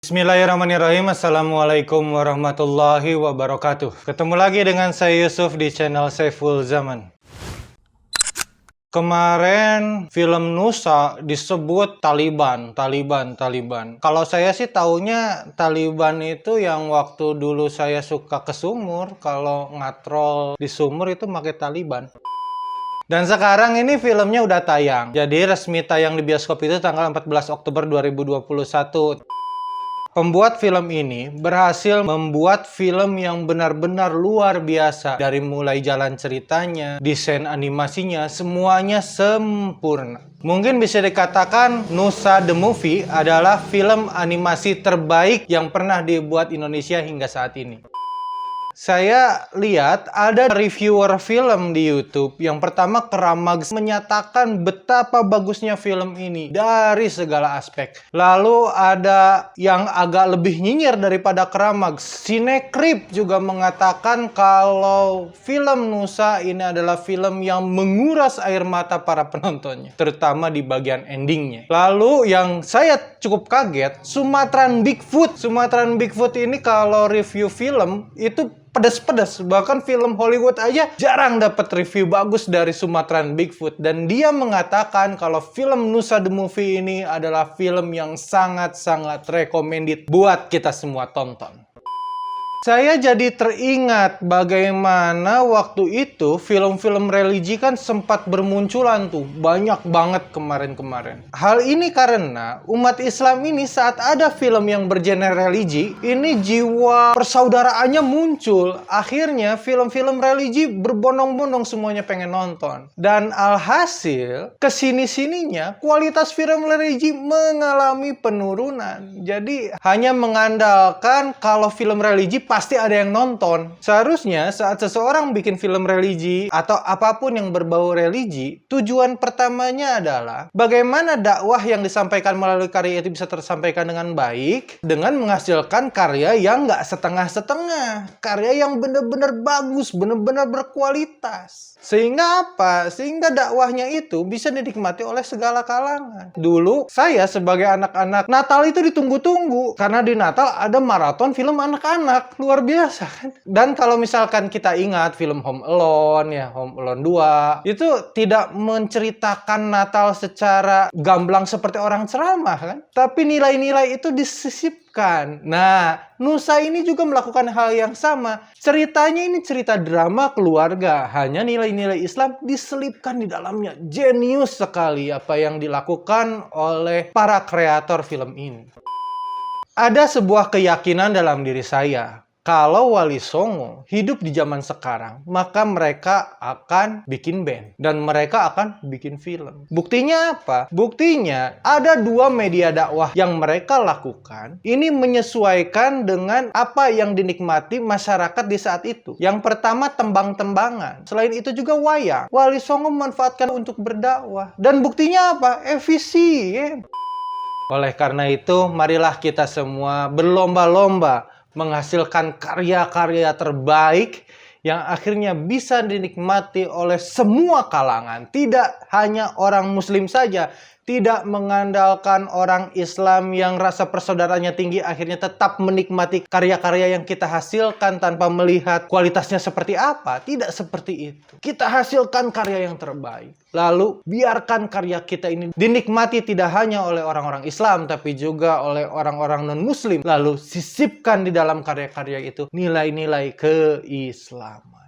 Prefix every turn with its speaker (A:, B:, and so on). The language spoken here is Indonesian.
A: Bismillahirrahmanirrahim. Assalamualaikum warahmatullahi wabarakatuh. Ketemu lagi dengan saya Yusuf di channel Saiful Zaman. Kemarin film Nusa disebut Taliban. Kalau saya sih taunya Taliban itu yang waktu dulu saya suka ke sumur. Kalau ngatrol di sumur itu pakai Taliban. Dan sekarang ini filmnya udah tayang. Jadi resmi tayang di bioskop itu tanggal 14 Oktober 2021. Pembuat film ini berhasil membuat film yang benar-benar luar biasa. Dari mulai jalan ceritanya, desain animasinya, semuanya sempurna. Mungkin bisa dikatakan Nusa The Movie adalah film animasi terbaik yang pernah dibuat Indonesia hingga saat ini. Saya lihat ada reviewer film di YouTube. Yang pertama, Keramags, menyatakan betapa bagusnya film ini dari segala aspek. Lalu ada yang agak lebih nyinyir daripada Keramags, Cinecrip juga mengatakan kalau film Nusa ini adalah film yang menguras air mata para penontonnya, terutama di bagian endingnya. Lalu yang saya cukup kaget, Sumatran Bigfoot. Sumatran Bigfoot ini kalau review film itu pedas-pedas, bahkan film Hollywood aja jarang dapat review bagus dari Sumatran Bigfoot. Dan dia mengatakan kalau film Nusa The Movie ini adalah film yang sangat-sangat recommended buat kita semua tonton. Saya jadi teringat bagaimana waktu itu film-film religi kan sempat bermunculan tuh. Banyak banget kemarin-kemarin. Hal ini karena umat Islam ini saat ada film yang bergenre religi, ini jiwa persaudaraannya muncul. Akhirnya film-film religi berbondong-bondong semuanya pengen nonton. Dan alhasil, kesini-sininya kualitas film religi mengalami penurunan. Jadi hanya mengandalkan kalau film religi pasti ada yang nonton. Seharusnya saat seseorang bikin film religi atau apapun yang berbau religi, tujuan pertamanya adalah bagaimana dakwah yang disampaikan melalui karya itu bisa tersampaikan dengan baik, dengan menghasilkan karya yang nggak setengah-setengah, karya yang benar-benar bagus, benar-benar berkualitas. Sehingga apa? Sehingga dakwahnya itu bisa dinikmati oleh segala kalangan. Dulu saya sebagai anak-anak, Natal itu ditunggu-tunggu karena di Natal ada maraton film anak-anak. Luar biasa kan? Dan kalau misalkan kita ingat film Home Alone ya, Home Alone 2, itu tidak menceritakan Natal secara gamblang seperti orang ceramah kan? Tapi nilai-nilai itu disisipkan. Nah, Nusa ini juga melakukan hal yang sama. Ceritanya ini cerita drama keluarga, hanya nilai-nilai Islam diselipkan di dalamnya. Jenius sekali apa yang dilakukan oleh para kreator film ini. Ada sebuah keyakinan dalam diri saya. Kalau Wali Songo hidup di zaman sekarang, maka mereka akan bikin band. Dan mereka akan bikin film. Buktinya apa? Buktinya ada dua media dakwah yang mereka lakukan. Ini menyesuaikan dengan apa yang dinikmati masyarakat di saat itu. Yang pertama, tembang-tembangan. Selain itu juga wayang. Wali Songo memanfaatkan untuk berdakwah. Dan buktinya apa? Efisien. Oleh karena itu, marilah kita semua berlomba-lomba menghasilkan karya-karya terbaik yang akhirnya bisa dinikmati oleh semua kalangan. Tidak hanya orang Muslim saja, tidak mengandalkan orang Islam yang rasa persaudaraannya tinggi akhirnya tetap menikmati karya-karya yang kita hasilkan tanpa melihat kualitasnya seperti apa. Tidak seperti itu. Kita hasilkan karya yang terbaik. Lalu biarkan karya kita ini dinikmati tidak hanya oleh orang-orang Islam tapi juga oleh orang-orang non-Muslim. Lalu sisipkan di dalam karya-karya itu nilai-nilai keislaman.